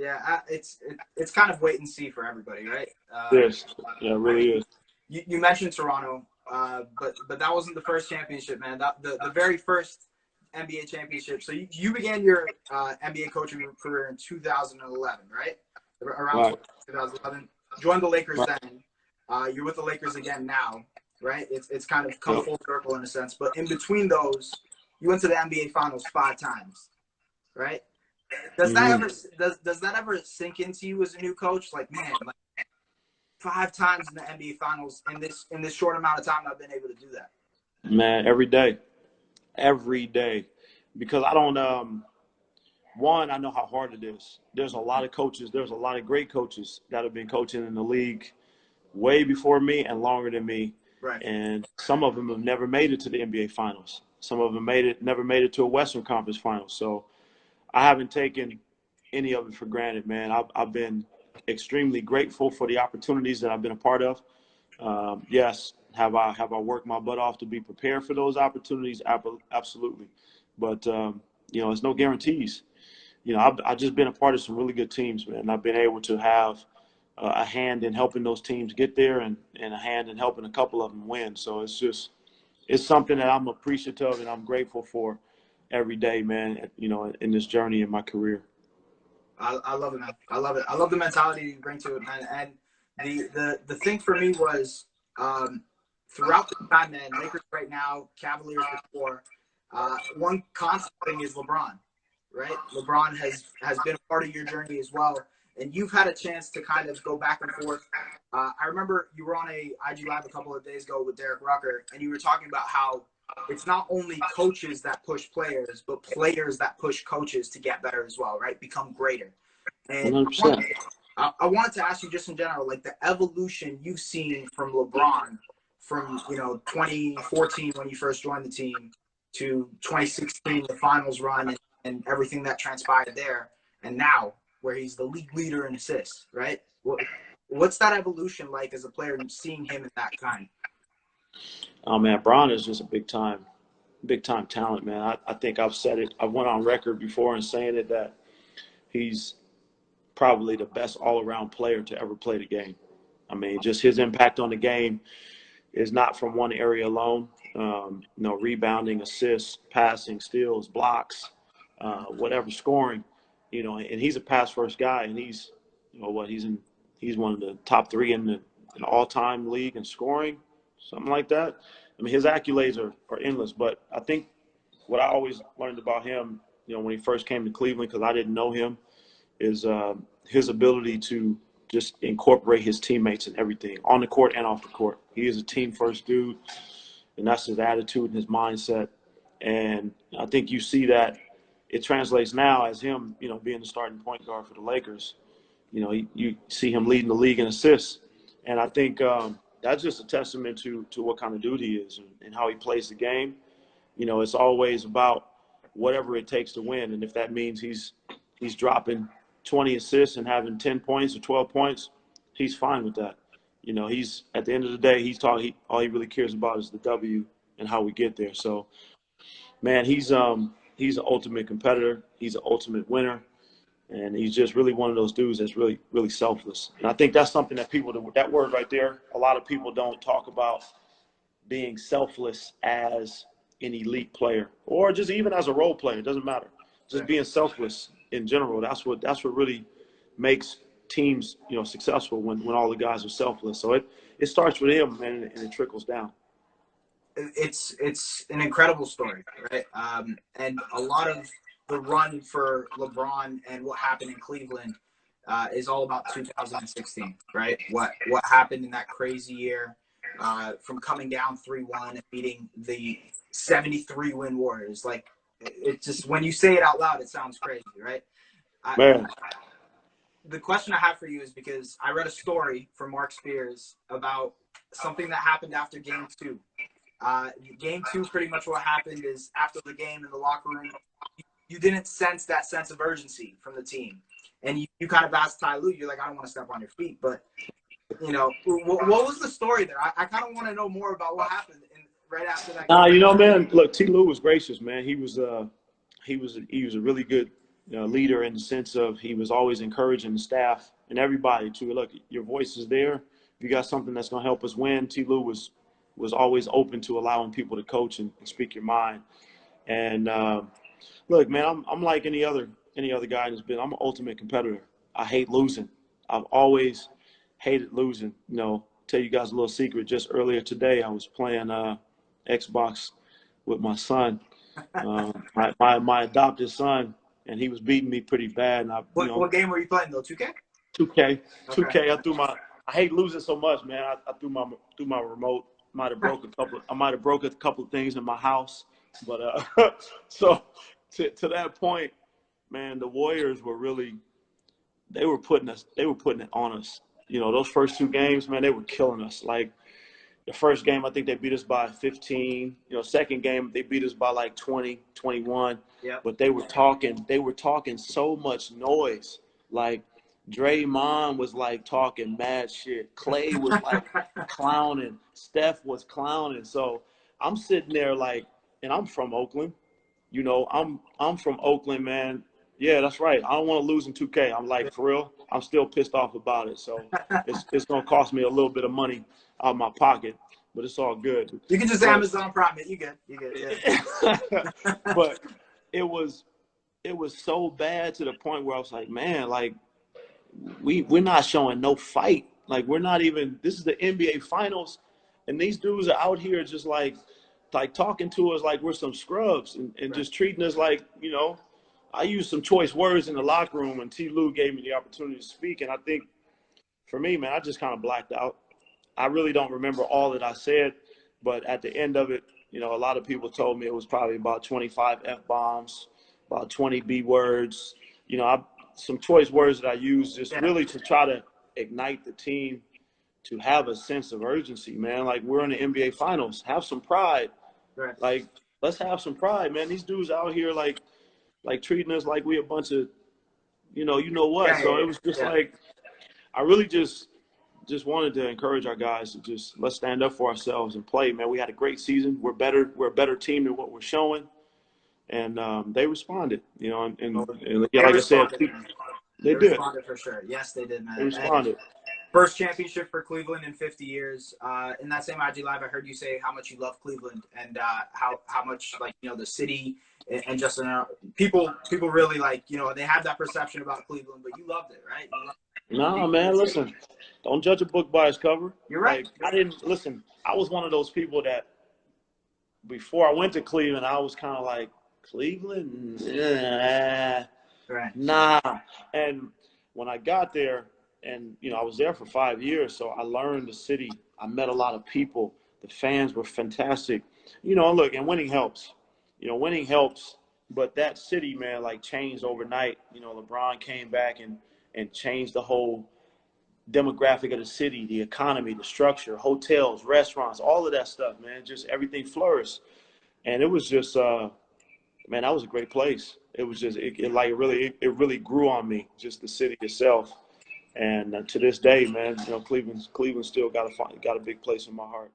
Yeah, it's kind of wait and see for everybody, right? Yes, yeah, it really is. You mentioned Toronto, but that wasn't the first championship, man. The very first NBA championship. So you began your NBA coaching career in 2011, right? Around Right. 2011. Joined the Lakers Right. then. You're with the Lakers again now, right? It's kind of come full circle in a sense. But in between those, you went to the NBA Finals 5 times, right? Does that ever sink into you as a new coach? Like, man, like 5 times in the NBA Finals in this short amount of time I've been able to do that. Man, every day, because I don't. One, I know how hard it is. There's a lot of coaches. There's a lot of great coaches that have been coaching in the league way before me and longer than me. Right. And some of them have never made it to the NBA Finals. Some of them never made it to a Western Conference Finals. So I haven't taken any of it for granted, man. I've been extremely grateful for the opportunities that I've been a part of. Yes, have I worked my butt off to be prepared for those opportunities? Absolutely. But, it's no guarantees. I've just been a part of some really good teams, man. I've been able to have a hand in helping those teams get there and a hand in helping a couple of them win. So it's something that I'm appreciative and I'm grateful for every day, man, in this journey in my career. I love it, man. I love it. I love the mentality you bring to it, man. And the thing for me was throughout the time, man, Lakers right now, Cavaliers before, one constant thing is LeBron, right? LeBron has been a part of your journey as well. And you've had a chance to kind of go back and forth. I remember you were on a IG Live a couple of days ago with Derek Rucker, and you were talking about how it's not only coaches that push players, but players that push coaches to get better as well, right? Become greater. And 100%. I wanted to ask you just in general, like the evolution you've seen from LeBron from, 2014 when you first joined the team to 2016, the finals run and everything that transpired there. And now where he's the league leader in assists, right? What's that evolution like as a player and seeing him in that kind? Oh, man, Bron is just a big time talent, man. I think I've said it. I went on record before in saying it that he's probably the best all-around player to ever play the game. I mean, just his impact on the game is not from one area alone. Rebounding, assists, passing, steals, blocks, whatever, scoring. And he's a pass-first guy, and he's one of the top 3 in the all-time league in scoring, something like that. I mean, his accolades are endless. But I think what I always learned about him, when he first came to Cleveland, because I didn't know him, is his ability to just incorporate his teammates in everything, on the court and off the court. He is a team-first dude, and that's his attitude and his mindset. And I think you see that it translates now as him, being the starting point guard for the Lakers. You see him leading the league in assists. And I think that's just a testament to what kind of dude he is and how he plays the game. It's always about whatever it takes to win. And if that means he's dropping 20 assists and having 10 points or 12 points, he's fine with that. He's at the end of the day, all he really cares about is the W and how we get there. So, man, he's an ultimate competitor. He's an ultimate winner. And he's just really one of those dudes that's really, really selfless. And I think that's something that that word right there, a lot of people don't talk about being selfless as an elite player or just even as a role player. It doesn't matter. Just being selfless in general. That's what really makes teams, successful when all the guys are selfless. So it starts with him, man, and it trickles down. It's an incredible story, right? And a lot of the run for LeBron and what happened in Cleveland is all about 2016, right? What happened in that crazy year from coming down 3-1 and beating the 73-win Warriors. Like, it just, when you say it out loud, it sounds crazy, right? Man. The question I have for you is because I read a story from Mark Spears about something that happened after Game 2. Game 2, pretty much what happened is after the game in the locker room, you didn't sense that sense of urgency from the team. And you kind of asked Ty Lue, you're like, I don't want to step on your feet. But, what was the story there? I kind of want to know more about what happened right after that game. Man, look, T. Lue was gracious, man. He was a really good leader in the sense of he was always encouraging the staff and everybody to look. Your voice is there. If you got something that's gonna help us win, T. Lou was always open to allowing people to coach and speak your mind. And look, man, I'm like any other guy that's been. I'm an ultimate competitor. I hate losing. I've always hated losing. Tell you guys a little secret. Just earlier today, I was playing Xbox with my son, my adopted son, and he was beating me pretty bad. And what game were you playing though? 2K. 2K. Okay. 2K. I hate losing so much, man. I threw my remote. I might have broke a couple of things in my house, but so to that point, man, the Warriors were really they were putting it on us. Those first two games, man, they were killing us. Like the first game, I think they beat us by 15. Second game they beat us by like 20, 21. Yeah. But they were talking so much noise. Like Draymond was like talking mad shit. Clay was like clowning. Steph was clowning. So I'm sitting there like, and I'm from Oakland. I'm from Oakland, man. Yeah, that's right. I don't want to lose in 2K. I'm like, for real, I'm still pissed off about it. So it's going to cost me a little bit of money out of my pocket, but it's all good. You can just Amazon Prime it. You good. Yeah. But it was so bad to the point where I was like, man, like we're not showing no fight. Like we're not even. This is the NBA Finals, and these dudes are out here just like talking to us like we're some scrubs and Right. just treating us like, I used some choice words in the locker room when T. Lou gave me the opportunity to speak. And I think for me, man, I just kind of blacked out. I really don't remember all that I said, but at the end of it, a lot of people told me it was probably about 25 F-bombs, about 20 B words, some choice words that I used just really to try to ignite the team to have a sense of urgency, man. Like we're in the NBA Finals. Have some pride. Right. Like, let's have some pride, man. These dudes out here like treating us like we a bunch of, what. Yeah, so it was just like, I really just wanted to encourage our guys to just let's stand up for ourselves and play, man. We had a great season. We're a better team than what we're showing. And they responded, and like I said, they did. Responded for sure. Yes, they did, man. They responded. First championship for Cleveland in 50 years. In that same IG Live, I heard you say how much you love Cleveland and how much the city and just people really they have that perception about Cleveland, but you loved it, right? No, man, listen, don't judge a book by its cover. You're right. I didn't listen. I was one of those people that before I went to Cleveland, I was kind of like Cleveland, right? Nah. And when I got there. And, I was there for 5 years, so I learned the city. I met a lot of people. The fans were fantastic. Look, and winning helps. Winning helps. But that city, man, changed overnight. LeBron came back and changed the whole demographic of the city, the economy, the structure, hotels, restaurants, all of that stuff, man. Just everything flourished. And it was just, man, that was a great place. It was just, it really grew on me, just the city itself. And to this day, man, Cleveland still got a big place in my heart.